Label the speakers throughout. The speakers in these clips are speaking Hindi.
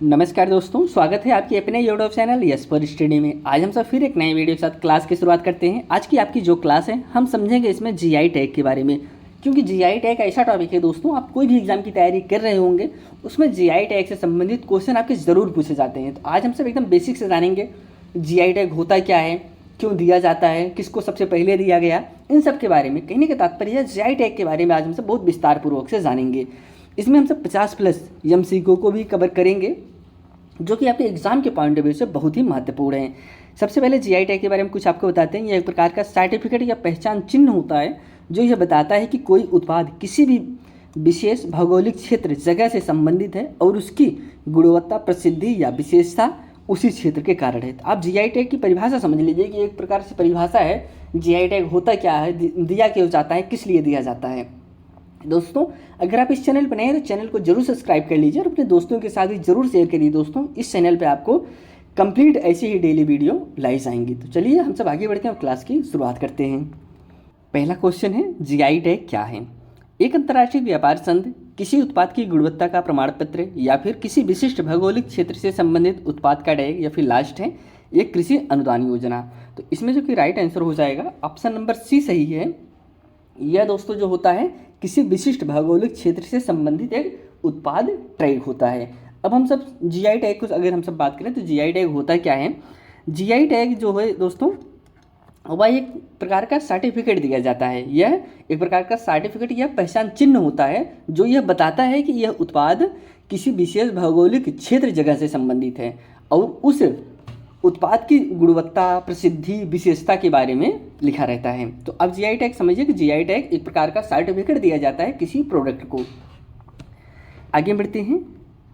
Speaker 1: नमस्कार दोस्तों, स्वागत है आपके अपने YouTube channel yes for study में। आज हम सब फिर एक नए वीडियो के साथ क्लास की शुरुआत करते हैं। आज की आपकी जो क्लास है हम समझेंगे इसमें जीआई टैग के बारे में, क्योंकि जीआई टैग ऐसा टॉपिक है दोस्तों, आप कोई भी एग्जाम की तैयारी कर रहे होंगे उसमें जीआई टैग से संबंधित क्वेश्चन आपके ज़रूर पूछे जाते हैं। तो आज हम सब एकदम बेसिक से जानेंगे जीआई टैग होता क्या है, क्यों दिया जाता है, किसको सबसे पहले दिया गया, इन सब के बारे में। कहने का तात्पर्य है जीआई टैग के बारे में आज हम सब बहुत विस्तारपूर्वक से जानेंगे। इसमें हम सब 50+ एमसीक्यू को भी कवर करेंगे, जो कि आपके एग्जाम के पॉइंट ऑफ व्यू से बहुत ही महत्वपूर्ण है। सबसे पहले जीआई टैग के बारे में कुछ आपको बताते हैं। यह एक प्रकार का सर्टिफिकेट या पहचान चिन्ह होता है जो यह बताता है कि कोई उत्पाद किसी भी विशेष भौगोलिक क्षेत्र जगह से संबंधित है और उसकी गुणवत्ता, प्रसिद्धि या विशेषता उसी क्षेत्र के कारण है। तो आप जीआई टैग की परिभाषा समझ लीजिए कि एक प्रकार से परिभाषा है जीआई टैग होता क्या है, दिया क्यों जाता है, किस लिए दिया जाता है। दोस्तों, अगर आप इस चैनल पर नए हैं तो चैनल को जरूर सब्सक्राइब कर लीजिए और अपने दोस्तों के साथ भी जरूर शेयर करिए। दोस्तों, इस चैनल पे आपको कंप्लीट ऐसी ही डेली वीडियो लाई आएंगी। तो चलिए हम सब आगे बढ़ते हैं और क्लास की शुरुआत करते हैं। पहला क्वेश्चन है, जीआई टैग क्या है। एक अंतर्राष्ट्रीय व्यापार संघ किसी उत्पाद की गुणवत्ता का प्रमाण पत्र या फिर किसी विशिष्ट भौगोलिक क्षेत्र से संबंधित उत्पाद का टैग या फिर लास्ट है एक कृषि अनुदान योजना। तो इसमें जो कि राइट आंसर हो जाएगा ऑप्शन नंबर सी सही है। यह दोस्तों जो होता है किसी विशिष्ट भौगोलिक क्षेत्र से संबंधित एक उत्पाद टैग होता है। अब हम सब जीआई टैग को अगर हम सब बात करें तो जीआई टैग होता क्या है। जीआई टैग जो है दोस्तों वह एक प्रकार का सर्टिफिकेट दिया जाता है। यह एक प्रकार का सर्टिफिकेट या पहचान चिन्ह होता है जो यह बताता है कि यह उत्पाद किसी विशेष भौगोलिक क्षेत्र जगह से संबंधित है और उस उत्पाद की गुणवत्ता, प्रसिद्धि, विशेषता के बारे में लिखा रहता है। तो अब जीआई टैग समझिए कि जीआई टैग एक प्रकार का सर्टिफिकेट दिया जाता है किसी प्रोडक्ट को। आगे बढ़ते हैं,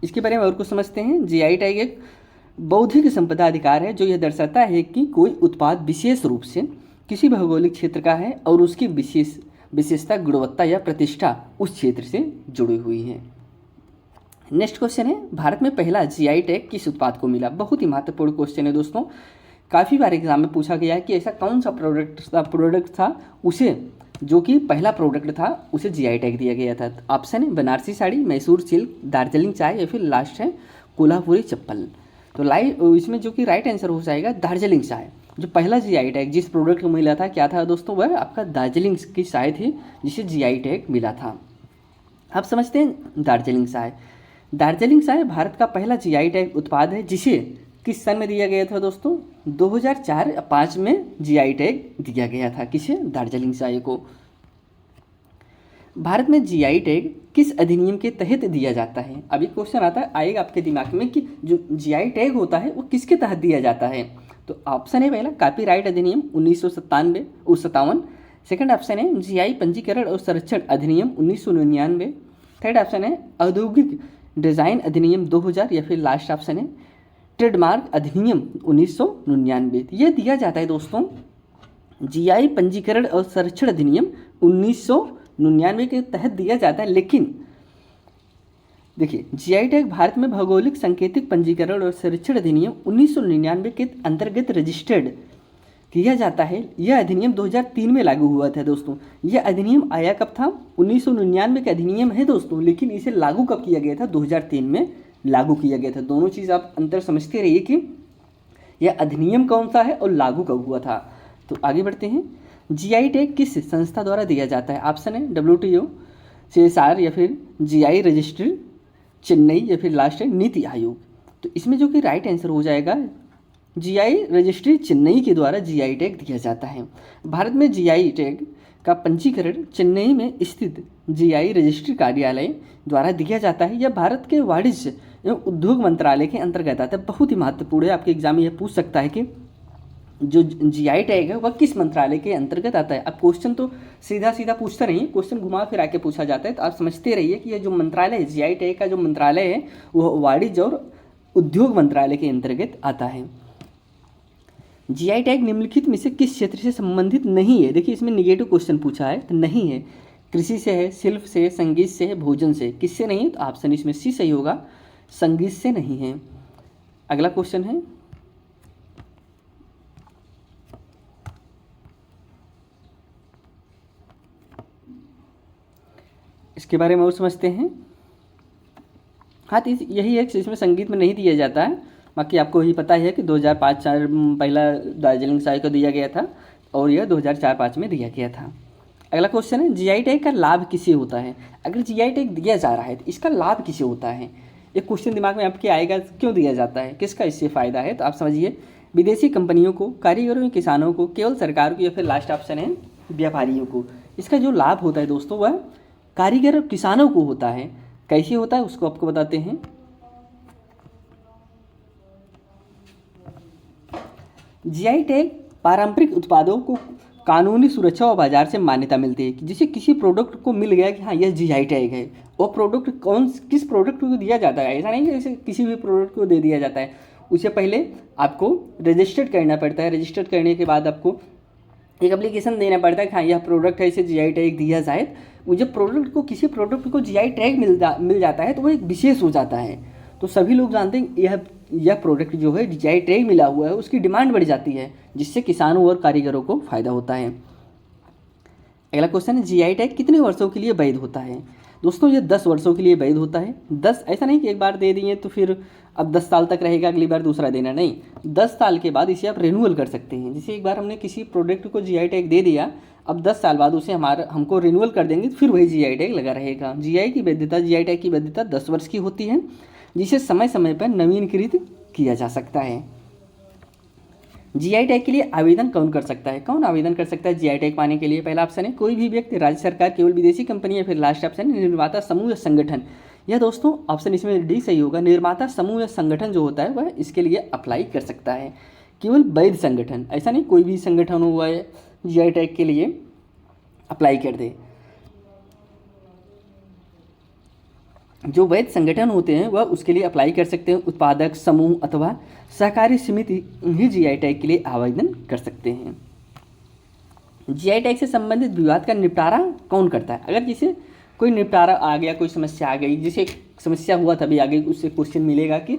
Speaker 1: इसके बारे में और कुछ समझते हैं। जीआई टैग एक बौद्धिक संपदा अधिकार है जो यह दर्शाता है कि कोई उत्पाद विशेष रूप से किसी भौगोलिक क्षेत्र का है और उसकी विशेषता, गुणवत्ता या प्रतिष्ठा उस क्षेत्र से जुड़ी हुई है। नेक्स्ट क्वेश्चन है, भारत में पहला जीआई टैग किस उत्पाद को मिला। बहुत ही महत्वपूर्ण क्वेश्चन है दोस्तों, काफ़ी बार एग्जाम में पूछा गया है कि ऐसा कौन सा प्रोडक्ट था उसे जो कि पहला प्रोडक्ट था उसे जीआई टैग दिया गया था। ऑप्शन है बनारसी साड़ी, मैसूर सिल्क, दार्जिलिंग चाय या फिर लास्ट है कोल्हापुरी चप्पल। तो इसमें जो कि राइट आंसर हो जाएगा दार्जिलिंग चाय। जो पहला जीआई टैग जिस प्रोडक्ट को मिला था क्या था दोस्तों, वह आपका दार्जिलिंग की चाय थी जिसे जीआई टैग मिला था। आप समझते हैं दार्जिलिंग चाय। दार्जिलिंग चाय भारत का पहला जीआई टैग उत्पाद है जिसे किस सन में दिया गया था दोस्तों, 2004 या 5 में जीआई टैग दिया गया था किसे, दार्जिलिंग चाय को। भारत में जीआई टैग किस अधिनियम के तहत दिया जाता है। अभी क्वेश्चन आएगा आपके दिमाग में कि जो जीआई टैग होता है वो किसके तहत दिया जाता है। तो ऑप्शन है पहला कॉपीराइट अधिनियम 1957। सेकंड ऑप्शन है जीआई पंजीकरण और संरक्षण अधिनियम 1999। थर्ड ऑप्शन है औद्योगिक डिज़ाइन अधिनियम 2000 या फिर लास्ट ऑप्शन है ट्रेडमार्क अधिनियम 1999। यह दिया जाता है दोस्तों जीआई पंजीकरण और संरक्षण अधिनियम 1999 के तहत दिया जाता है। लेकिन देखिए, जीआई टैग भारत में भौगोलिक सांकेतिक पंजीकरण और संरक्षण अधिनियम 1999 के अंतर्गत रजिस्टर्ड किया जाता है। यह अधिनियम 2003 में लागू हुआ था दोस्तों। यह अधिनियम आया कब था, 1999 का अधिनियम है दोस्तों, लेकिन इसे लागू कब किया गया था, 2003 में लागू किया गया था। दोनों चीज़ आप अंतर समझते रहिए कि यह अधिनियम कौन सा है और लागू कब हुआ था। तो आगे बढ़ते हैं, जीआई टैग किस संस्था द्वारा दिया जाता है। ऑप्शन है WTO, CSR या फिर जीआई रजिस्ट्री चेन्नई या फिर लास्ट है नीति आयोग। तो इसमें जो कि राइट आंसर हो जाएगा जीआई रजिस्ट्री चेन्नई के द्वारा जीआई टैग दिया जाता है। भारत में जीआई टैग का पंजीकरण चेन्नई में स्थित जीआई रजिस्ट्री कार्यालय द्वारा दिया जाता है। यह भारत के वाणिज्य एवं उद्योग मंत्रालय के अंतर्गत आता है। बहुत ही महत्वपूर्ण है, आपके एग्जाम में यह पूछ सकता है कि जो जीआई टैग है वह किस मंत्रालय के अंतर्गत आता है। अब क्वेश्चन तो सीधा सीधा पूछता नहीं है, क्वेश्चन घुमा फिरा के पूछा जाता है। तो आप समझते रहिए कि यह जो मंत्रालय है, जीआई टैग का जो मंत्रालय है वह वाणिज्य और उद्योग मंत्रालय के अंतर्गत आता है। जीआई टैग निम्नलिखित में से किस क्षेत्र से संबंधित नहीं है। देखिए, इसमें निगेटिव क्वेश्चन पूछा है तो नहीं है। कृषि से है, शिल्प से, संगीत से है, भोजन से, किससे नहीं है। तो ऑप्शन इसमें सी सही होगा, संगीत से नहीं है। अगला क्वेश्चन है, इसके बारे में और समझते हैं। हाँ, तो यही है कि इसमें संगीत में नहीं दिया जाता है। बाकी आपको ही पता है कि 2005-4 पहला दार्जिलिंग चाय को दिया गया था और यह 2004-5 में दिया गया था। अगला क्वेश्चन है, जीआई टैग का लाभ किसे होता है? अगर जीआई टैग दिया जा रहा है तो इसका लाभ किसे होता है? एक क्वेश्चन दिमाग में आपके आएगा, क्यों दिया जाता है, किसका इससे फ़ायदा है? तो आप समझिए, विदेशी कंपनियों को, कारीगरों, किसानों को, केवल सरकार को, या फिर लास्ट ऑप्शन है व्यापारियों को। इसका जो लाभ होता है दोस्तों वह कारीगर और किसानों को होता है। कैसे होता है उसको आपको बताते हैं। जीआई टैग पारंपरिक उत्पादों को कानूनी सुरक्षा और बाजार से मान्यता मिलती है, जिसे किसी प्रोडक्ट को मिल गया कि हाँ यह जीआई टैग है। वो प्रोडक्ट किस प्रोडक्ट को दिया जाता है, ऐसा नहीं कि जैसे किसी भी प्रोडक्ट को दे दिया जाता है। उससे पहले आपको रजिस्टर्ड करना पड़ता है। रजिस्टर्ड करने के बाद आपको एक एप्लीकेशन देना पड़ता है कि हाँ यह प्रोडक्ट है, इसे जीआई टैग दिया जाए। वो जब किसी प्रोडक्ट को जीआई टैग मिल जाता है तो वो एक विशेष हो जाता है। तो सभी लोग जानते हैं यह प्रोडक्ट जो है जीआई टैग मिला हुआ है, उसकी डिमांड बढ़ जाती है, जिससे किसानों और कारीगरों को फ़ायदा होता है। अगला क्वेश्चन है, जीआई टैग कितने वर्षों के लिए वैध होता है? दोस्तों ये 10 वर्षों के लिए वैध होता है। 10, ऐसा नहीं कि एक बार दे दिए तो फिर अब 10 साल तक रहेगा, अगली बार दूसरा देना नहीं। 10 साल के बाद इसे आप रिन्यूअल कर सकते हैं। जैसे एक बार हमने किसी प्रोडक्ट को जीआई टैग दे दिया, अब 10 साल बाद उसे हमको रिन्यूअल कर देंगे, फिर वही जीआई टैग लगा रहेगा। जीआई टैग की वैधता 10 वर्ष की होती है, जिसे समय समय पर नवीनीकृत किया जा सकता है। जीआई टैग के लिए आवेदन कौन कर सकता है? कौन आवेदन कर सकता है जीआई टैग पाने के लिए? पहला ऑप्शन है कोई भी व्यक्ति, राज्य सरकार, केवल विदेशी कंपनी, या फिर लास्ट ऑप्शन है निर्माता समूह या संगठन। यह दोस्तों ऑप्शन इसमें डी सही होगा। निर्माता समूह या संगठन जो होता है वह इसके लिए अप्लाई कर सकता है। केवल वैध संगठन, ऐसा नहीं कोई भी संगठन हुआ है जीआई टैग के लिए अप्लाई कर दे। जो वैध संगठन होते हैं वह उसके लिए अप्लाई कर सकते हैं। उत्पादक समूह अथवा सहकारी समिति ही जीआई टैग के लिए आवेदन कर सकते हैं। जीआई टैग से संबंधित विवाद का निपटारा कौन करता है? अगर जिसे कोई निपटारा आ गया, कोई समस्या आ गई, जिसे समस्या हुआ तभी आगे उससे क्वेश्चन मिलेगा कि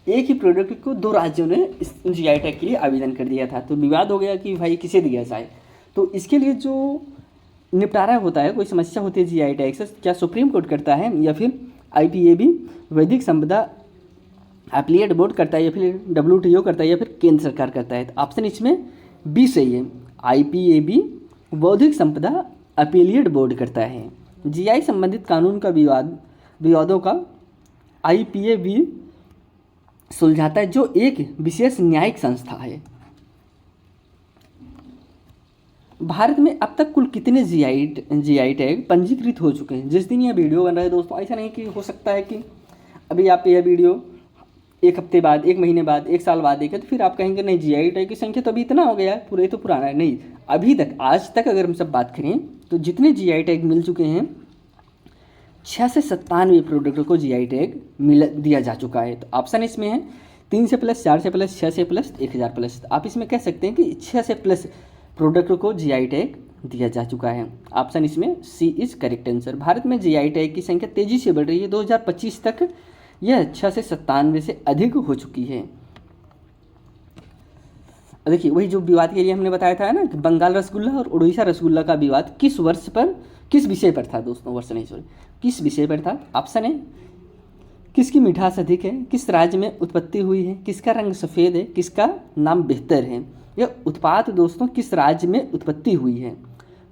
Speaker 1: एक ही प्रोडक्ट को 2 राज्यों ने इस जीआई टैग के लिए आवेदन कर दिया था, तो विवाद हो गया कि भाई किसे दिया जाए। तो इसके लिए जो निपटारा होता है, कोई समस्या होती है जीआई टैग से, क्या सुप्रीम कोर्ट करता है या फिर आईपीएबी वैदिक संपदा अपीलेट बोर्ड करता है, या फिर डब्ल्यूटीओ करता है, या फिर केंद्र सरकार करता है? तो ऑप्शन इसमें बी सही है। आईपीएबी बौद्धिक संपदा अपीलेट बोर्ड करता है। जीआई संबंधित कानून का विवादों का आईपीएबी सुलझाता है, जो एक विशेष न्यायिक संस्था है। भारत में अब तक कुल कितने जीआई टैग पंजीकृत हो चुके हैं? जिस दिन यह वीडियो बन रहा है दोस्तों, ऐसा नहीं कि हो सकता है कि अभी आप यह वीडियो एक हफ्ते बाद, एक महीने बाद, एक साल बाद देखें तो फिर आप कहेंगे नहीं जीआई टैग की संख्या तो अभी इतना हो गया है, पूरा तो पुराना है। नहीं, अभी तक आज तक अगर हम सब बात करें तो जितने जीआई टैग मिल चुके हैं 6 से 97 प्रोडक्ट को जीआई टैग दिया जा चुका है। तो ऑप्शन इसमें है 3 से प्लस, 4 से प्लस, 6 से प्लस, 1000 प्लस। आप इसमें कह सकते हैं कि 6 से प्लस प्रोडक्ट को जीआई टैग दिया जा चुका है। ऑप्शन इसमें सी इज करेक्ट आंसर। भारत में जीआई टैग की संख्या तेजी से बढ़ रही है। 2025 तक यह 6 से 97 से अधिक हो चुकी है। देखिए वही जो विवाद के लिए हमने बताया था ना, बंगाल रसगुल्ला और उड़ीसा रसगुल्ला का विवाद किस विषय पर था दोस्तों? वर्ष नहीं, सॉरी, किस विषय पर था? ऑप्शन है किसकी मिठास अधिक है, किस राज्य में उत्पत्ति हुई है, किसका रंग सफ़ेद है, किसका नाम बेहतर है। यह उत्पाद दोस्तों किस राज्य में उत्पत्ति हुई है?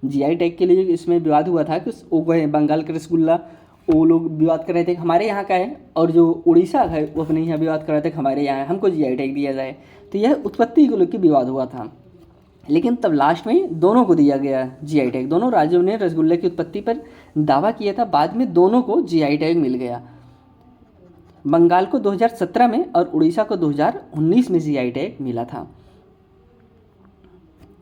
Speaker 1: जीआई टैग के लिए इसमें विवाद हुआ था कि वो बंगाल का रसगुल्ला, वो लोग विवाद कर रहे थे कि हमारे यहाँ का है, और जो उड़ीसा है वो अपने यहाँ विवाद कर रहे थे कि हमारे यहाँ है, हमको जीआई टैग दिया जाए। तो यह उत्पत्ति को लेकर विवाद हुआ था, लेकिन तब लास्ट में दोनों को दिया गया जीआई टैग। दोनों राज्यों ने रसगुल्ले की उत्पत्ति पर दावा किया था, बाद में दोनों को जीआई टैग मिल गया। बंगाल को 2017 में और उड़ीसा को 2019 में जीआई टैग मिला था।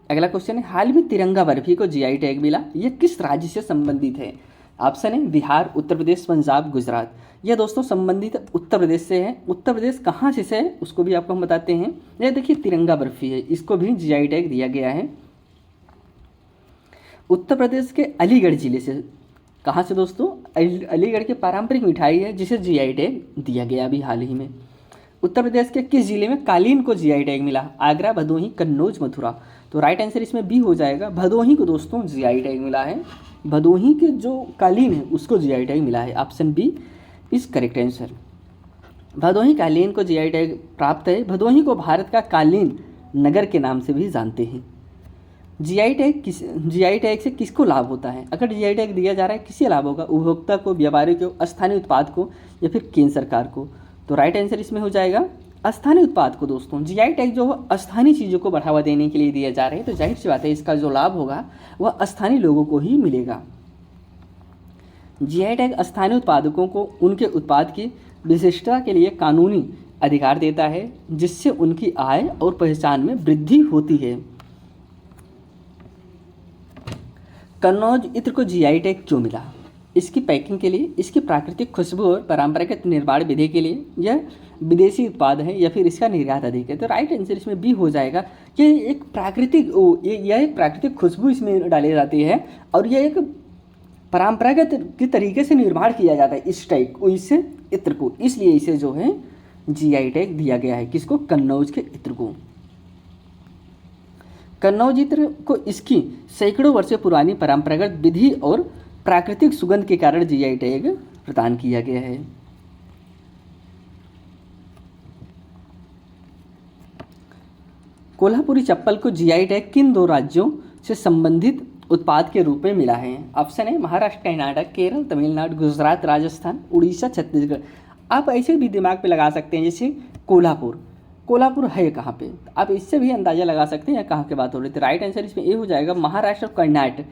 Speaker 1: अगला क्वेश्चन है, हाल में तिरंगा बर्फी को जीआई टैग मिला, यह किस राज्य से संबंधित है? ऑप्शन है बिहार, उत्तर प्रदेश, पंजाब, गुजरात। यह दोस्तों संबंधित उत्तर प्रदेश से है। उत्तर प्रदेश कहाँ से है उसको भी आपको हम बताते हैं। यह देखिए तिरंगा बर्फी है, इसको भी जीआई टैग दिया गया है। उत्तर प्रदेश के अलीगढ़ जिले से। कहाँ से दोस्तों? अलीगढ़ की पारंपरिक मिठाई है जिसे जीआई टैग दिया गया अभी हाल ही में। उत्तर प्रदेश के किस जिले में कालीन को जीआई टैग मिला? आगरा, भदोही, कन्नौज, मथुरा। तो राइट आंसर इसमें बी हो जाएगा। भदोही को दोस्तों जीआई टैग मिला है। भदोही के जो कालीन है उसको जीआई टैग मिला है। Option B is correct answer. Bhadohi कालीन को जीआई टैग प्राप्त है। भदोही को भारत का कालीन नगर के नाम से भी जानते हैं। जीआई टैग से किसको लाभ होता है? अगर जीआई टैग दिया जा रहा है किसे लाभ होगा? उपभोक्ता को, व्यापारी को, स्थानीय उत्पाद को या फिर केंद्र सरकार को? तो राइट आंसर इसमें हो जाएगा स्थानीय उत्पाद को। दोस्तों जीआई टैग जो स्थानीय चीज़ों को बढ़ावा देने के लिए दिया जा रहा है, तो जाहिर सी बात है इसका जो लाभ होगा वह स्थानीय लोगों को ही मिलेगा। जीआई टैग स्थानीय उत्पादकों को उनके उत्पाद की विशिष्टता के लिए कानूनी अधिकार देता है, जिससे उनकी आय और पहचान में वृद्धि होती है। कन्नौज इत्र को जीआई टैग क्यों मिला? इसकी पैकिंग के लिए, इसकी प्राकृतिक खुशबू और परंपरागत निर्माण विधि के लिए, यह विदेशी उत्पाद है या फिर इसका निर्यात अधिक है? तो राइट आंसर इसमें बी हो जाएगा। यह एक प्राकृतिक खुशबू इसमें डाली जाती है और यह एक परंपरागत के तरीके से निर्माण किया जाता है इस इत्र को, इसलिए इसे जो है जीआई टैग दिया गया है। किसको? कन्नौज के इत्र को। कन्नौज इत्र को इसकी सैकड़ों वर्षों पुरानी परंपरागत विधि और प्राकृतिक सुगंध के कारण जीआई टैग प्रदान किया गया है। कोल्हापुरी चप्पल को जीआई टैग किन 2 राज्यों से संबंधित उत्पाद के रूप में मिला है? ऑप्शन है महाराष्ट्र, कर्नाटक, केरल, तमिलनाडु, गुजरात, राजस्थान, उड़ीसा, छत्तीसगढ़। आप ऐसे भी दिमाग पे लगा सकते हैं, जैसे कोल्हापुर है कहाँ पे, आप इससे भी अंदाज़ा लगा सकते हैं कहाँ की बात हो रही थी। राइट आंसर इसमें ये हो जाएगा महाराष्ट्र और कर्नाटक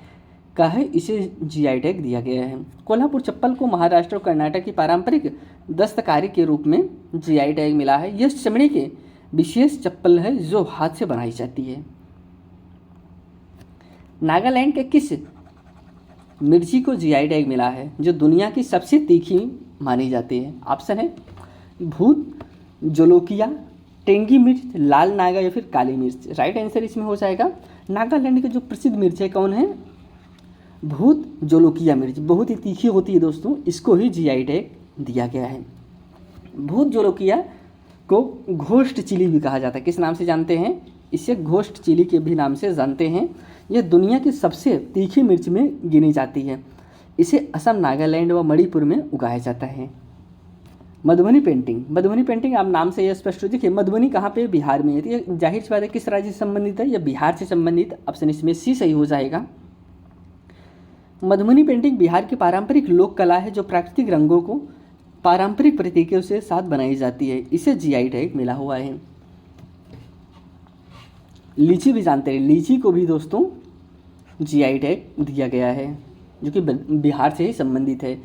Speaker 1: का है, इसे जीआई टैग दिया गया है। कोल्हापुर चप्पल को महाराष्ट्र और कर्नाटक की पारंपरिक दस्तकारी के रूप में जीआई टैग मिला है। यह चमड़े के विशेष चप्पल है जो हाथ से बनाई जाती है। नागालैंड के किस मिर्ची को जीआई टैग मिला है जो दुनिया की सबसे तीखी मानी जाती है? ऑप्शन है भूत जोलोकिया, टेंगी मिर्च, लाल नागा या फिर काली मिर्च। राइट आंसर इसमें हो जाएगा नागालैंड की जो प्रसिद्ध मिर्च है कौन है? भूत जोलोकिया मिर्च, बहुत ही तीखी होती है दोस्तों, इसको ही जीआई टैग दिया गया है। भूत जोलोकिया को घोस्ट चिली भी कहा जाता है। किस नाम से जानते हैं? इसे घोस्ट चिली के भी नाम से जानते हैं। यह दुनिया की सबसे तीखी मिर्च में गिनी जाती है। इसे असम, नागालैंड व मणिपुर में उगाया जाता है। मधुबनी पेंटिंग आप नाम से यह स्पष्ट हो। देखिए मधुबनी कहाँ पे? बिहार में है। ये जाहिर सी बात है किस राज्य से संबंधित है? यह बिहार से संबंधित। ऑप्शन इसमें सी सही हो जाएगा। मधुबनी पेंटिंग बिहार की पारंपरिक लोक कला है जो प्राकृतिक रंगों को पारंपरिक प्रतीकों से साथ बनाई जाती है। इसे जीआई टैग मिला हुआ है। लीची भी जानते हैं, लीची को भी दोस्तों जीआई टैग दिया गया है जो कि बिहार से ही संबंधित है।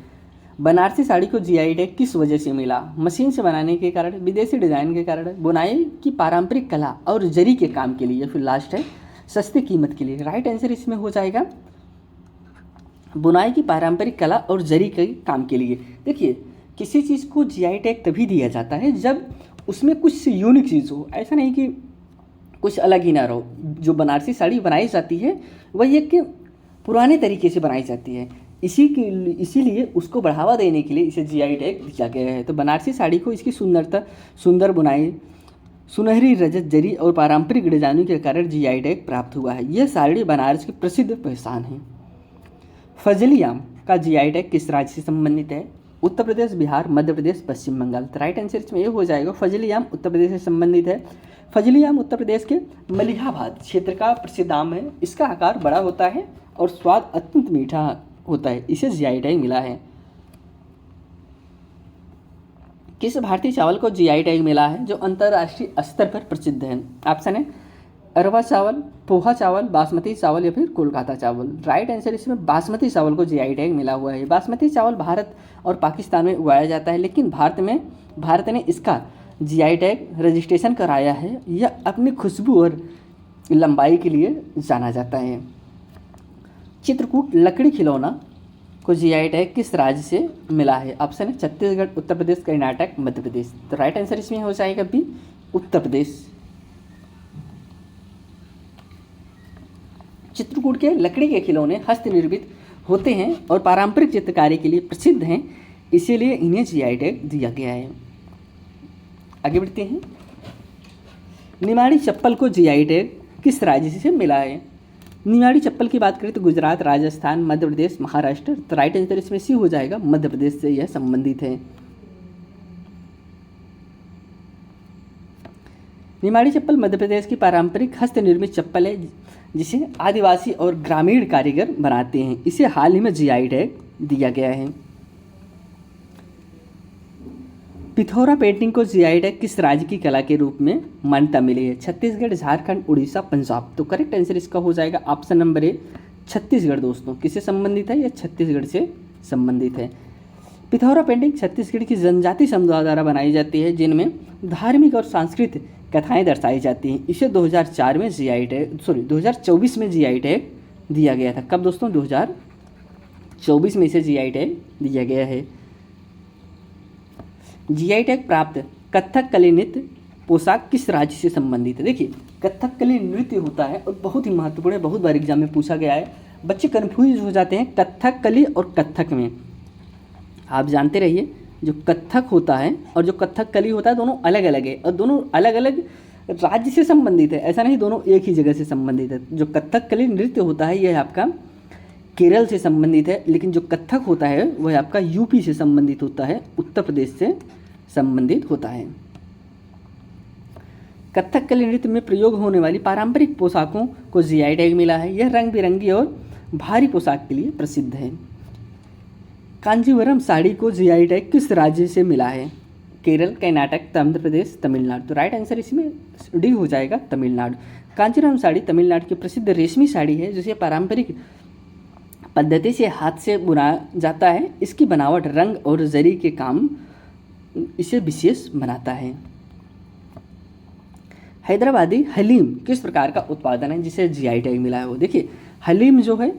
Speaker 1: बनारसी साड़ी को जीआई टैग किस वजह से मिला? मशीन से बनाने के कारण, विदेशी डिजाइन के कारण, बुनाई की पारंपरिक कला और जरी के काम के लिए, फिर लास्ट है सस्ती कीमत के लिए। राइट आंसर इसमें हो जाएगा बुनाई की पारंपरिक कला और जरी के काम के लिए। देखिए किसी चीज़ को जीआई टैग तभी दिया जाता है जब उसमें कुछ यूनिक चीज़ हो, ऐसा नहीं कि कुछ अलग ही ना रहो। जो बनारसी साड़ी बनाई जाती है वह एक पुराने तरीके से बनाई जाती है, इसीलिए उसको बढ़ावा देने के लिए इसे जीआई टैग दिया गया है। तो बनारसी साड़ी को इसकी सुंदरता, सुंदर बुनाई, सुनहरी रजत जरी और पारंपरिक डिजाइनों के कारण जीआई टैग प्राप्त हुआ है। यह साड़ी बनारस की प्रसिद्ध पहचान है। फजली आम का जीआई टैग किस राज्य से संबंधित है? उत्तर प्रदेश, बिहार, मध्य प्रदेश, पश्चिम बंगाल। तो राइट आंसर इसमें ये हो जाएगा फजली आम उत्तर प्रदेश से संबंधित है। फजली आम उत्तर प्रदेश के मलिहाबाद क्षेत्र का प्रसिद्ध आम है। इसका आकार बड़ा होता है और स्वाद अत्यंत मीठा होता है। इसे जीआई टैग मिला है। किस भारतीय चावल को जीआई टैग मिला है जो अंतर्राष्ट्रीय स्तर पर प्रसिद्ध है? ऑप्शन है अरवा चावल, पोहा चावल, बासमती चावल या फिर कोलकाता चावल। राइट आंसर इसमें बासमती चावल को जीआई टैग मिला हुआ है। बासमती चावल भारत और पाकिस्तान में उगाया जाता है, लेकिन भारत ने इसका जीआई टैग रजिस्ट्रेशन कराया है। यह अपनी खुशबू और लंबाई के लिए जाना जाता है। चित्रकूट लकड़ी खिलौना को जीआई टैग किस राज्य से मिला है? ऑप्शन है छत्तीसगढ़, उत्तर प्रदेश, कर्नाटक, मध्य प्रदेश। तो राइट आंसर इसमें हो जाएगा बी, उत्तर प्रदेश। चित्रकूट के लकड़ी के खिलौने हस्त निर्मित होते हैं और पारंपरिक चित्रकारी के लिए प्रसिद्ध हैं, इसीलिए इन्हें जीआई टैग दिया गया है। आगे बढ़ते हैं। निमाड़ी चप्पल को जीआई टैग किस राज्य से मिला है? निमाड़ी चप्पल की बात करें तो गुजरात, राजस्थान, मध्य प्रदेश, महाराष्ट्र। तो राइट आंसर इसमें सी हो जाएगा, मध्य प्रदेश से यह संबंधित है। निमाड़ी चप्पल मध्य प्रदेश की पारंपरिक हस्त निर्मित चप्पल है जिसे आदिवासी और ग्रामीण कारीगर बनाते हैं। इसे हाल ही में जीआई टैग दिया गया है। पिथौरा पेंटिंग को जीआई टैग किस राज्य की कला के रूप में मान्यता मिली है? छत्तीसगढ़, झारखंड, उड़ीसा, पंजाब। तो करेक्ट आंसर इसका हो जाएगा ऑप्शन नंबर ए, छत्तीसगढ़। दोस्तों किससे संबंधित है? यह छत्तीसगढ़ से संबंधित है। पिथौरा पेंटिंग छत्तीसगढ़ की जनजाति समुदाय द्वारा बनाई जाती है जिनमें धार्मिक और सांस्कृतिक कथाएं दर्शाई जाती हैं। इसे 2004 में जीआई टैग 2024 में जीआई टैग दिया गया था। कब दोस्तों? 2024 में इसे जीआई टैग दिया गया है। जीआई टैग प्राप्त कथकली नृत्य पोशाक किस राज्य से संबंधित है? देखिए कथकली नृत्य होता है और बहुत ही महत्वपूर्ण है, बहुत बार एग्जाम में पूछा गया है। बच्चे कन्फ्यूज हो जाते हैं कथकली और कथक में। आप जानते रहिए जो कथक होता है और जो कथकली होता है दोनों अलग अलग है और दोनों अलग अलग राज्य से संबंधित है। ऐसा नहीं दोनों एक ही जगह से संबंधित है। जो कथकली नृत्य होता है यह आपका केरल से संबंधित है, लेकिन जो कथक होता है वह आपका यूपी से संबंधित होता है, उत्तर प्रदेश से संबंधित होता है। कथकली नृत्य में प्रयोग होने वाली पारंपरिक पोशाकों को जीआई टैग मिला है। यह रंग बिरंगी और भारी पोशाक के लिए प्रसिद्ध है। कांजीवरम साड़ी को जीआई टैग किस राज्य से मिला है? केरल, कर्नाटक, आंध्र प्रदेश, तमिलनाडु। तो राइट आंसर इसमें डी हो जाएगा, तमिलनाडु। कांजीवरम साड़ी तमिलनाडु की प्रसिद्ध रेशमी साड़ी है जिसे पारंपरिक पद्धति से हाथ से बुना जाता है। इसकी बनावट, रंग और जरी के काम इसे विशेष बनाता है। हैदराबादी हलीम किस प्रकार का उत्पादन है जिसे जीआई टैग मिला है? वो देखिए हलीम जो है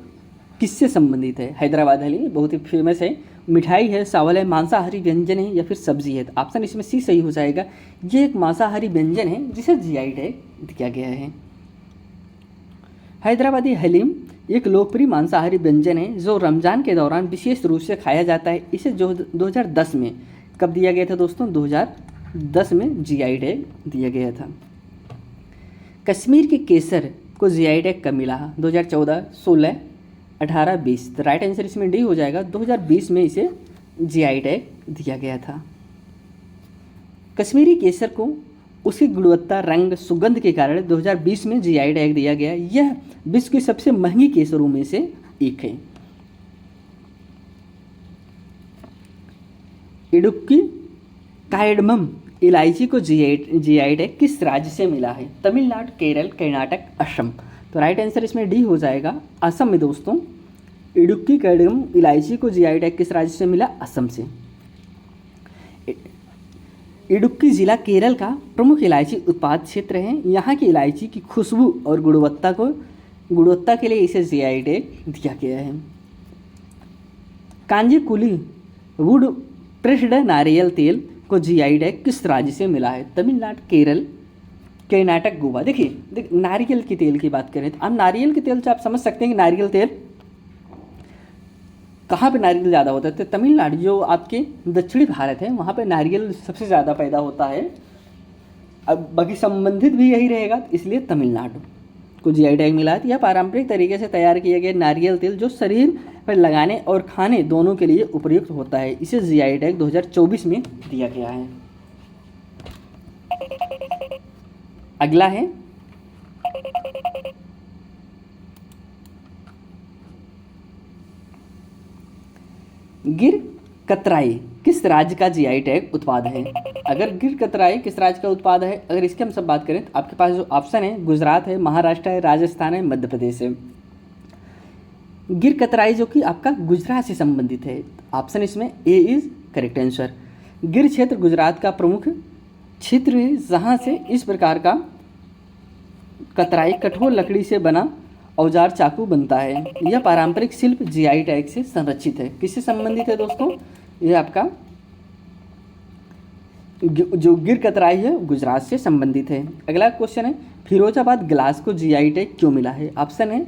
Speaker 1: किससे संबंधित है? हैदराबाद हलीम बहुत ही फेमस है। मिठाई है, चावल है, मांसाहारी व्यंजन है या फिर सब्जी है? तो ऑप्शन इसमें सी सही हो जाएगा। ये एक मांसाहारी व्यंजन है जिसे जीआई टैग दिया गया है। हैदराबादी हलीम एक लोकप्रिय मांसाहारी व्यंजन है जो रमजान के दौरान विशेष रूप से खाया जाता है। इसे जो 2010 में कब दिया गया था दोस्तों? 2010 में जीआई टैग दिया गया था। कश्मीर के केसर को जीआई टैग कब मिला? 2014, 16, 18, 20। तो राइट आंसर इसमें डी हो जाएगा। 2020 में इसे जीआई टैग दिया गया था। कश्मीरी केसर को उसकी गुणवत्ता, रंग, सुगंध के कारण 2020 में जीआई टैग दिया गया। यह विश्व की सबसे महंगी केसरों में से एक है। इडुक्की कार्डमम इलायची को जीआई टैग किस राज्य से मिला है? तमिलनाडु, केरल, कर्नाटक, असम। तो राइट आंसर इसमें डी हो जाएगा, असम में। दोस्तों इडुक्की कार्डमम इलायची को जीआई टैग किस राज्य से मिला? असम से। इडुक्की जिला केरल का प्रमुख इलायची उत्पाद क्षेत्र है। यहाँ की इलायची की खुशबू और गुणवत्ता के लिए इसे जीआई टैग दिया गया है। कांजीकुली वुड प्रेस्ड नारियल तेल को जीआई टैग किस राज्य से मिला है? तमिलनाडु, केरल, कर्नाटक, गोवा। देखिए नारियल के तेल की बात करें तो अब नारियल के तेल से आप समझ सकते हैं कि नारियल तेल कहाँ पे नारियल ज़्यादा होता है? तो तमिलनाडु जो आपके दक्षिणी भारत है वहाँ पे नारियल सबसे ज़्यादा पैदा होता है। अब बाकी संबंधित भी यही रहेगा, इसलिए तमिलनाडु को जीआई टैग मिला है। यह पारंपरिक तरीके से तैयार किया गया नारियल तेल जो शरीर पर लगाने और खाने दोनों के लिए उपयुक्त होता है। इसे जीआई टैग 2024 में दिया गया है। अगला है गिर कतराई किस राज्य का जीआई टैग उत्पाद है? अगर गिर कतराई किस राज्य का उत्पाद है, अगर इसकी हम सब बात करें तो आपके पास जो ऑप्शन है गुजरात है, महाराष्ट्र है, राजस्थान है, मध्य प्रदेश है। गिर कतराई जो कि आपका गुजरात से संबंधित है। ऑप्शन इसमें ए इज करेक्ट आंसर। गिर क्षेत्र गुजरात का प्रमुख क्षेत्र है जहाँ से इस प्रकार का कतराई कठोर लकड़ी से बना औजार चाकू बनता है। यह पारंपरिक शिल्प जीआई टैग से संरक्षित है। किससे संबंधित है दोस्तों? यह आपका जो गिर कतराई है गुजरात से संबंधित है। अगला क्वेश्चन है फिरोजाबाद ग्लास को जीआई टैग क्यों मिला है? ऑप्शन है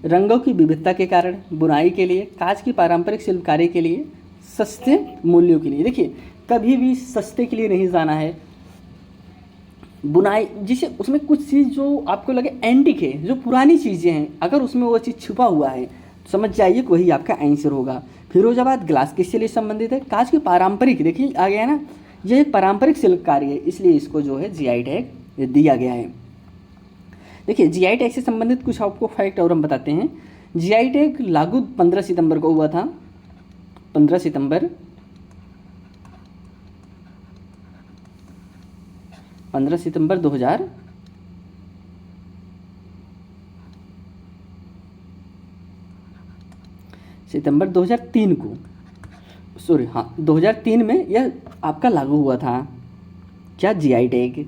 Speaker 1: रंगों की विविधता के कारण, बुनाई के लिए, कांच की पारंपरिक शिल्पकारी के लिए, सस्ते मूल्यों के लिए। देखिए कभी भी सस्ते के लिए नहीं जाना है। बुनाई जिसे उसमें कुछ चीज़ जो आपको लगे एंटिक है, जो पुरानी चीज़ें हैं, अगर उसमें वो चीज़ छुपा हुआ है तो समझ जाइए कि वही आपका आंसर होगा। फिरोजाबाद ग्लास किसके लिए संबंधित है? कांच की पारंपरिक, देखिए आ गया ना, यह एक पारंपरिक शिल्पकारी है, इसलिए इसको जो है जीआई टैग दिया गया है। देखिए जीआई टैग से संबंधित कुछ आपको फैक्ट और हम बताते हैं। जीआई टैग लागू 15 सितंबर को हुआ था, 15 सितंबर 2000 सितंबर 2003 को, सॉरी हाँ 2003 में यह आपका लागू हुआ था। क्या जीआई टैग।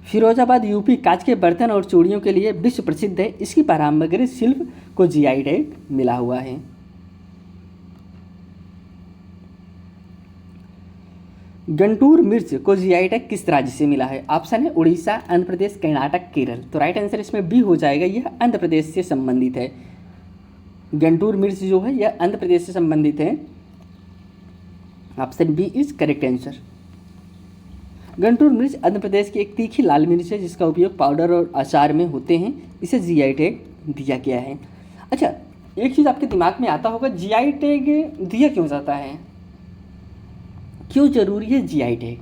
Speaker 1: फिरोजाबाद यूपी कांच के बर्तन और चूड़ियों के लिए विश्व प्रसिद्ध है। इसकी पारंपरिक शिल्प को जीआई टैग मिला हुआ है। गंटूर मिर्च को जीआई टैग किस राज्य से मिला है? ऑप्शन है उड़ीसा, आंध्र प्रदेश, कर्नाटक, केरल। तो राइट आंसर इसमें बी हो जाएगा, यह आंध्र प्रदेश से संबंधित है। गंटूर मिर्च जो है यह आंध्र प्रदेश से संबंधित है। Option B is correct answer. Guntur मिर्च आंध्र प्रदेश की एक तीखी लाल मिर्च है जिसका उपयोग पाउडर और अचार में होते हैं। इसे जीआई टैग दिया गया है। अच्छा, एक चीज़ आपके दिमाग में आता होगा, जीआई टैग दिया क्यों जाता है, क्यों जरूरी है जीआई टैग?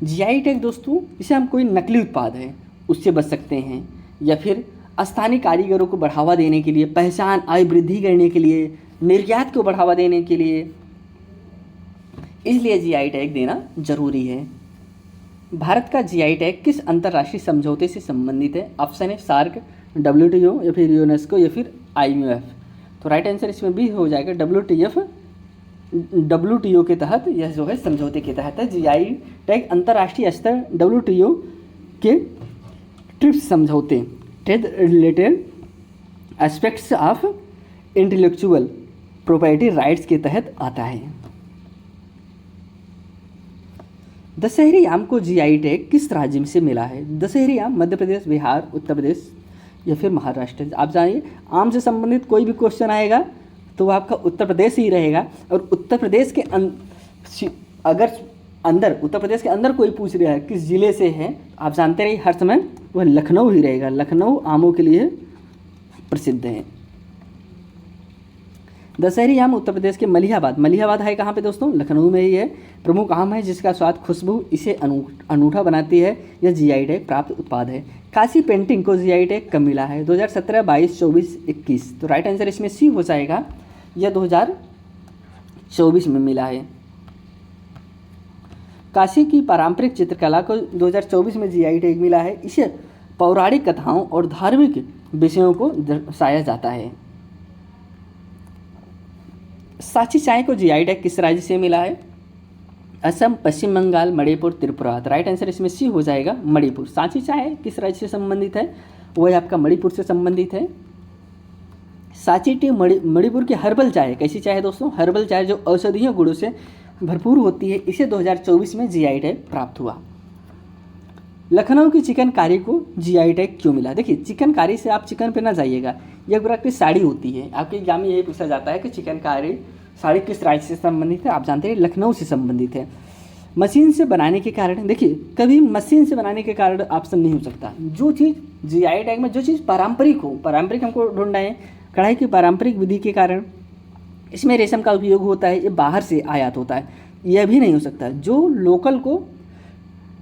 Speaker 1: जीआई टैग दोस्तों, इसे हम कोई नकली उत्पाद है उससे बच सकते हैं, या फिर स्थानीय कारीगरों को बढ़ावा देने के लिए, पहचान आय वृद्धि करने के लिए, निर्यात को बढ़ावा देने के लिए, इसलिए जीआई टैग देना जरूरी है। भारत का जीआई टैग किस अंतर्राष्ट्रीय समझौते से संबंधित है? ऑप्शन है सार्क, डब्ल्यूटीओ, या फिर यूनेस्को, या फिर आईएमएफ। तो राइट आंसर इसमें भी हो जाएगा डब्ल्यूटीओ के तहत, यह जो है समझौते के तहत है। जीआई टैग अंतर्राष्ट्रीय स्तर डब्ल्यूटीओ के ट्रिप्स समझौते, trade related aspects of intellectual property rights के तहत आता है। दशहरी आम को जीआई टैग किस राज्य से मिला है? दशहरी आम मध्य प्रदेश, बिहार, उत्तर प्रदेश, या फिर महाराष्ट्र। आप जानिए, आम से संबंधित कोई भी क्वेश्चन आएगा तो वह आपका उत्तर प्रदेश ही रहेगा। और उत्तर प्रदेश के उत्तर प्रदेश के अंदर कोई पूछ रहा है किस ज़िले से है, आप जानते रहिए हर समय वह लखनऊ ही रहेगा। लखनऊ आमों के लिए प्रसिद्ध है। दशहरी आम उत्तर प्रदेश के मलिहाबाद है कहाँ पे दोस्तों? लखनऊ में ही है। प्रमुख आम है जिसका स्वाद, खुशबू इसे अनूठा बनाती है। यह जीआई टैग प्राप्त उत्पाद है। काशी पेंटिंग को जीआई टैग कब मिला है? 2017, 22, 24, 21। तो राइट आंसर इसमें सी हो जाएगा, यह 2024 में मिला है। काशी की पारंपरिक चित्रकला को 2024 में जीआई टैग मिला है। इसे पौराणिक कथाओं और धार्मिक विषयों को दर्शाया जाता है। सांची चाय को जीआई टैग किस राज्य से मिला है? असम, पश्चिम बंगाल, मणिपुर, त्रिपुरा। तो राइट आंसर इसमें सी हो जाएगा, मणिपुर। सांची चाय किस राज्य से संबंधित है? वह आपका मणिपुर से संबंधित है। सांची टी मणिपुर की हर्बल चाय, कैसी चाय है दोस्तों? हर्बल चाय जो औषधीय गुणों से भरपूर होती है। इसे 2024 में जीआई टैग प्राप्त हुआ। लखनऊ की चिकनकारी को जीआई टैग क्यों मिला? देखिए, चिकनकारी से आप चिकन पे ना जाइएगा, यह एक प्रकार की साड़ी होती है। आपके एग्जाम में यही पूछा जाता है कि चिकनकारी साड़ी किस राज्य से संबंधित है? आप जानते हैं लखनऊ से संबंधित है। मशीन से बनाने के कारण, देखिए कभी मशीन से बनाने के कारण ऑप्शन नहीं हो सकता। जो चीज़ जीआई टैग में जो चीज़ पारंपरिक हो, पारंपरिक हमको ढूंढना है। कढ़ाई की पारंपरिक विधि के कारण इसमें रेशम का उपयोग होता है, ये बाहर से आयात होता है, यह भी नहीं हो सकता। जो लोकल को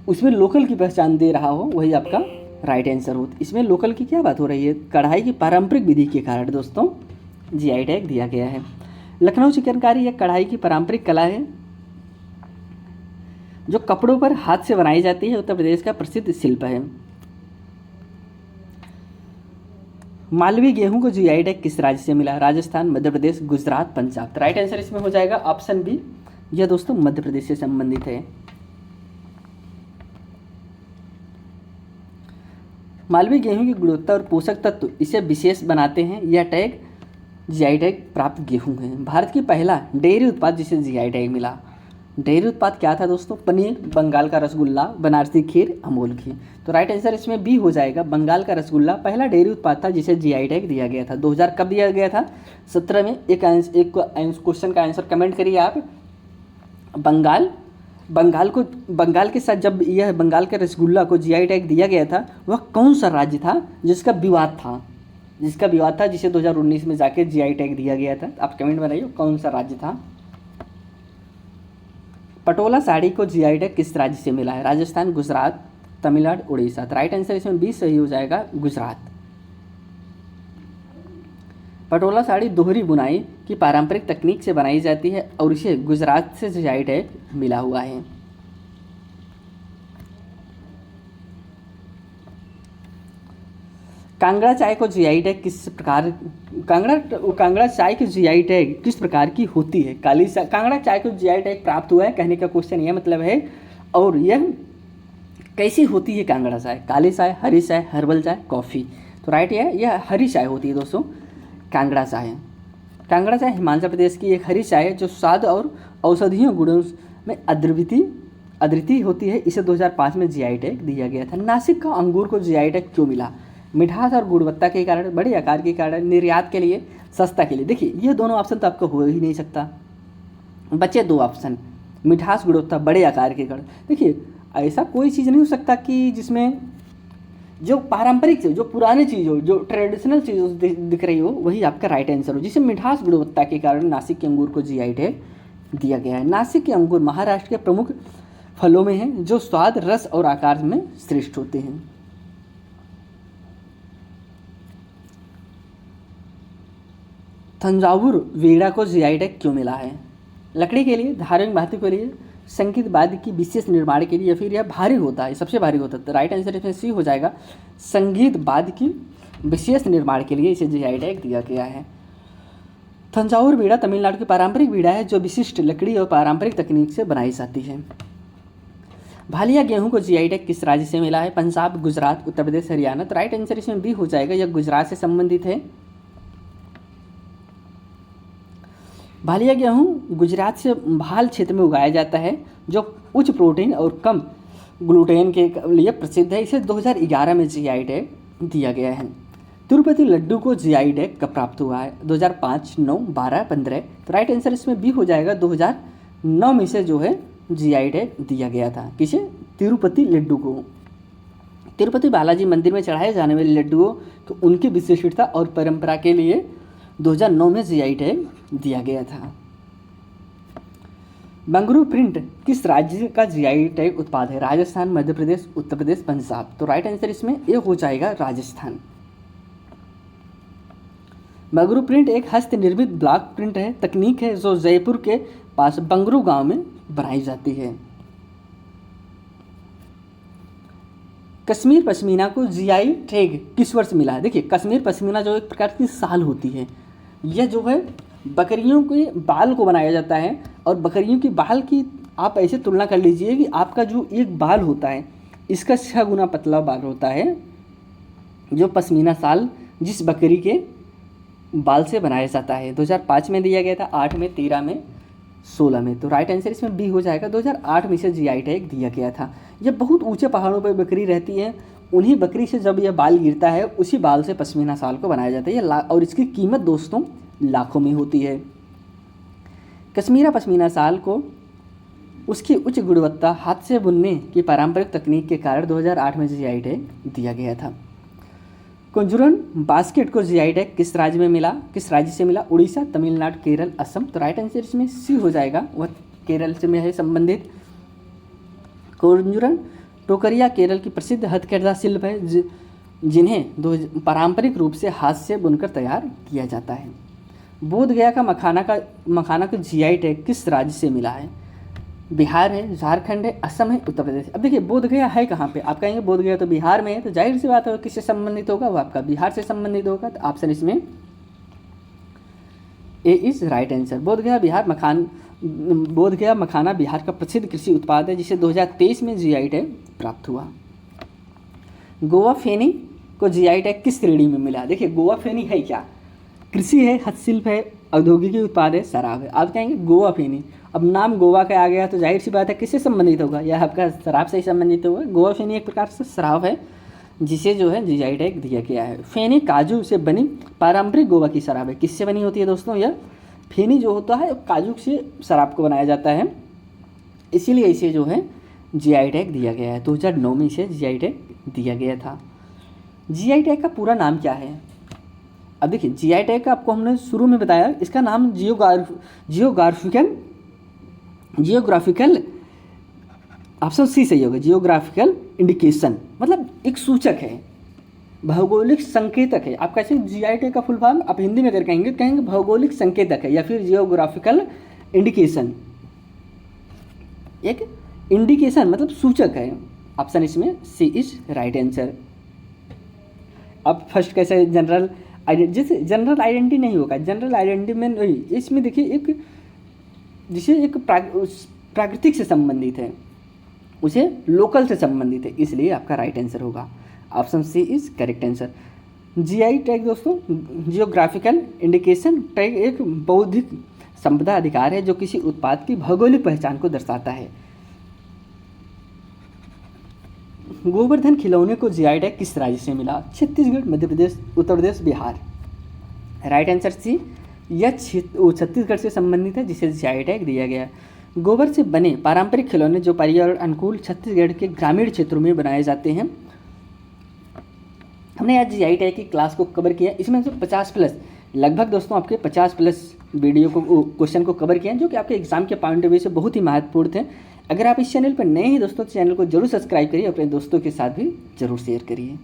Speaker 1: उसमें लोकल की पहचान दे रहा हो वही आपका राइट आंसर हो। इसमें लोकल की क्या बात हो रही है? कढ़ाई की पारंपरिक विधि के कारण दोस्तों जीआई टैग दिया गया है। लखनऊ चिकनकारी या कढ़ाई की पारंपरिक कला है जो कपड़ों पर हाथ से बनाई जाती है। उत्तर प्रदेश का प्रसिद्ध शिल्प है। मालवी गेहूं को जीआई टैग किस राज्य से मिला? राजस्थान, मध्य प्रदेश, गुजरात, पंजाब। राइट आंसर इसमें हो जाएगा ऑप्शन बी, यह दोस्तों मध्य प्रदेश से संबंधित है। मालवी गेहूं की गुणवत्ता और पोषक तत्व इसे विशेष बनाते हैं। यह टैग जीआई टैग प्राप्त गेहूं है। भारत की पहला डेयरी उत्पाद जिसे जीआई टैग मिला, डेयरी उत्पाद क्या था दोस्तों? पनीर, बंगाल का रसगुल्ला, बनारसी खीर, अमूल घी। तो राइट आंसर इसमें बी हो जाएगा, बंगाल का रसगुल्ला पहला डेयरी उत्पाद था जिसे जीआई टैग दिया गया था। 2000 कब दिया गया था? 17 में। एक क्वेश्चन का आंसर कमेंट करिए आप। बंगाल के साथ जब यह बंगाल के रसगुल्ला को जीआई टैग दिया गया था, वह कौन सा राज्य था जिसका विवाद था, जिसे 2019 में जाके जीआई टैग दिया गया था? आप कमेंट बनाइए कौन सा राज्य था। पटोला साड़ी को जीआई टैग किस राज्य से मिला है? राजस्थान, गुजरात, तमिलनाडु, उड़ीसा। तो राइट आंसर इसमें बी सही हो जाएगा, गुजरात। पटोला साड़ी दोहरी बुनाई की पारंपरिक तकनीक से बनाई जाती है और इसे गुजरात से जीआई टैग मिला हुआ है। कांगड़ा चाय को जीआई टैग किस प्रकार कांगड़ा चाय की जीआई टैग किस प्रकार की होती है? काली कांगड़ा चाय को जीआई टैग प्राप्त हुआ है, कहने का क्वेश्चन यह मतलब है। और यह कैसी होती है कांगड़ा चाय? काली चाय, हरी चाय, हर्बल चाय, कॉफ़ी। तो राइट यह हरी चाय होती है दोस्तों, कांगड़ा चाय। कांगड़ा चाय हिमाचल प्रदेश की एक हरी चाय है जो स्वाद और औषधीय गुणों में अद्वितीय होती है। इसे 2005 में जीआई टैग दिया गया था। नासिक का अंगूर को जीआई टैग क्यों मिला? मिठास और गुणवत्ता के कारण, बड़े आकार के कारण, निर्यात के लिए, सस्ता के लिए। देखिए ये दोनों ऑप्शन तो आपको हो ही नहीं सकता, बचे दो ऑप्शन, मिठास, गुणवत्ता, बड़े आकार के कारण। देखिए ऐसा कोई चीज़ नहीं हो सकता कि जिसमें जो पारंपरिक चीज़, जो पुरानी चीज़ हो, जो ट्रेडिशनल चीज़ दिख रही हो, वही आपका राइट आंसर हो। जिसे मिठास, गुणवत्ता के कारण नासिक के अंगूर को जीआई टैग दिया गया है। नासिक के अंगूर महाराष्ट्र के प्रमुख फलों में हैं जो स्वाद, रस और आकार में श्रेष्ठ होते हैं। तंजावुर वीणा को जीआई टैग क्यों मिला है? लकड़ी के लिए, धार्मिक महत्व के लिए, संगीत वाद्य की विशेष निर्माण के लिए, या फिर यह भारी होता है, सबसे भारी होता है? तो राइट आंसर इसमें सी हो जाएगा, संगीत वाद्य की विशेष निर्माण के लिए इसे जीआई टैग दिया गया है। तंजावुर वीणा तमिलनाडु की पारंपरिक वीणा है जो विशिष्ट लकड़ी और पारंपरिक तकनीक से बनाई जाती है। भालिया गेहूं को जीआई टैग किस राज्य से मिला है? पंजाब, गुजरात, उत्तर प्रदेश, हरियाणा। तो राइट आंसर इसमें बी हो जाएगा, यह गुजरात से संबंधित है। भालिया गेहूँ गुजरात से भाल क्षेत्र में उगाया जाता है जो उच्च प्रोटीन और कम ग्लूटेन के लिए प्रसिद्ध है। इसे 2011 में जीआई टैग दिया गया है। तिरुपति लड्डू को जीआई टैग कब प्राप्त हुआ है? 2005, 9, 12, 15। तो राइट आंसर इसमें बी हो जाएगा, 2009 में से जो है जीआई टैग दिया गया था। किसे? तिरुपति लड्डू को। तिरुपति बालाजी मंदिर में चढ़ाए जाने वाले लड्डुओं को उनकी विशिष्टता और परंपरा के लिए 2009 में जीआई टैग दिया गया था। बंगरू प्रिंट किस राज्य का जीआई टैग उत्पाद है? राजस्थान, मध्य प्रदेश, उत्तर प्रदेश, पंजाब। तो राइट आंसर इसमें ए हो जाएगा, राजस्थान। बंगरू प्रिंट एक हस्त निर्मित ब्लॉक प्रिंट है, तकनीक है जो जयपुर के पास बंगरू गांव में बनाई जाती है। कश्मीर पश्मीना को जीआई टैग किस वर्ष मिला है? देखिए कश्मीर पश्मीना जो एक प्रकार की साल होती है, यह जो है बकरियों के बाल को बनाया जाता है। और बकरियों की बाल की आप ऐसे तुलना कर लीजिए कि आपका जो एक बाल होता है इसका 6 गुना पतला बाल होता है जो पश्मीना साल जिस बकरी के बाल से बनाया जाता है। 2005 में दिया गया था, 8 में, 13 में, 16 में। तो राइट आंसर इसमें बी हो जाएगा, 2008 में से जीआई टैग दिया गया था। यह बहुत ऊंचे पहाड़ों पर बकरी रहती है, उन्हीं बकरी से जब यह बाल गिरता है उसी बाल से पश्मीना साल को बनाया जाता है। और इसकी कीमत दोस्तों लाखों में होती है। कश्मीरा पश्मीना साल को उसकी उच्च गुणवत्ता, हाथ से बुनने की पारंपरिक तकनीक के कारण 2008 में जीआई टैग दिया गया था। कंजूरन बास्केट को जीआई टैग किस राज्य में मिला? किस राज्य से मिला? उड़ीसा, तमिलनाडु, केरल, असम। तो राइट आंसर इसमें सी हो जाएगा, वह केरल से में है संबंधित। कंजूरन टोकरिया केरल की प्रसिद्ध हथकरघा शिल्प है जिन्हें पारंपरिक रूप से हाथ से बुनकर तैयार किया जाता है। बोध गया का मखाना को जीआई टैग किस राज्य से मिला है? बिहार है, झारखंड है, असम है, उत्तर प्रदेश। अब देखिए बोध गया है कहाँ पे? आप कहेंगे बोध गया तो बिहार में है, तो जाहिर सी बात है किससे संबंधित होगा? वो आपका बिहार से संबंधित होगा। तो ऑप्शन इसमें ए इज राइट आंसर। बोध गया मखाना बिहार का प्रसिद्ध कृषि उत्पाद है जिसे 2023 में जीआई टैग प्राप्त हुआ। गोवा फेनी को जीआई टैग किस श्रेणी में मिला? देखिए गोवा फेनी है क्या? कृषि है, हस्तशिल्प है, औद्योगिक उत्पाद है, शराब है। आप कहेंगे गोवा फेनी, अब नाम गोवा का आ गया तो जाहिर सी बात है किससे संबंधित होगा? यह आपका शराब से ही संबंधित होगा। गोवा फेनी एक प्रकार से शराब है जिसे जो है जीआई टैग दिया गया है। फेनी काजू से बनी पारंपरिक गोवा की शराब है। किससे बनी होती है दोस्तों? यह फेनी जो होता है काजू से शराब को बनाया जाता है, इसीलिए इसे जो है जीआई टैग दिया गया है। 2009 में इसे जीआई टैग दिया गया था। जीआई टैग का पूरा नाम क्या है? अब देखिए जीआई टैग का आपको हमने शुरू में बताया, इसका नाम जियोग्राफिकल जियोग्राफिकल, ऑप्शन सी सही होगा, जियोग्राफिकल इंडिकेशन मतलब एक सूचक है, भौगोलिक संकेतक है। आप कैसे जीआई टैग का फुल फॉर्म आप हिंदी में अगर कहेंगे कहेंगे भौगोलिक संकेतक है या फिर जियोग्राफिकल इंडिकेशन, एक इंडिकेशन मतलब सूचक है। ऑप्शन इसमें सी इज राइट आंसर। अब फर्स्ट कैसे जनरल जैसे जनरल आइडेंटिटी नहीं होगा, जनरल आइडेंटिटी में नहीं, इसमें देखिए एक जिसे एक प्राकृतिक से संबंधित है, उसे लोकल से संबंधित है, इसलिए आपका राइट आंसर होगा option C is correct answer. GI tag दोस्तों जियोग्राफिकल इंडिकेशन टैग एक बौद्धिक संपदा अधिकार है जो किसी उत्पाद की भौगोलिक पहचान को दर्शाता है। गोवर्धन खिलौने को जीआई टैग किस राज्य से मिला? Chhattisgarh, Madhya Pradesh, Uttar Pradesh, Bihar. Right answer C, यह छत्तीसगढ़ से संबंधित है जिसे जीआई टैग दिया गया। गोबर से बने पारंपरिक खिलौने जो पर्यावरण अनुकूल छत्तीसगढ़ के ग्रामीण क्षेत्रों में बनाए जाते हैं। हमने आज जीआई टैग की क्लास को कवर किया, इसमें से 50 प्लस लगभग दोस्तों आपके 50 प्लस वीडियो को क्वेश्चन को कवर किया जो कि आपके एग्जाम के पॉइंट ऑफ व्यू से बहुत ही महत्वपूर्ण थे। अगर आप इस चैनल पर नए हैं दोस्तों, चैनल को जरूर सब्सक्राइब करिए, अपने दोस्तों के साथ भी जरूर शेयर करिए।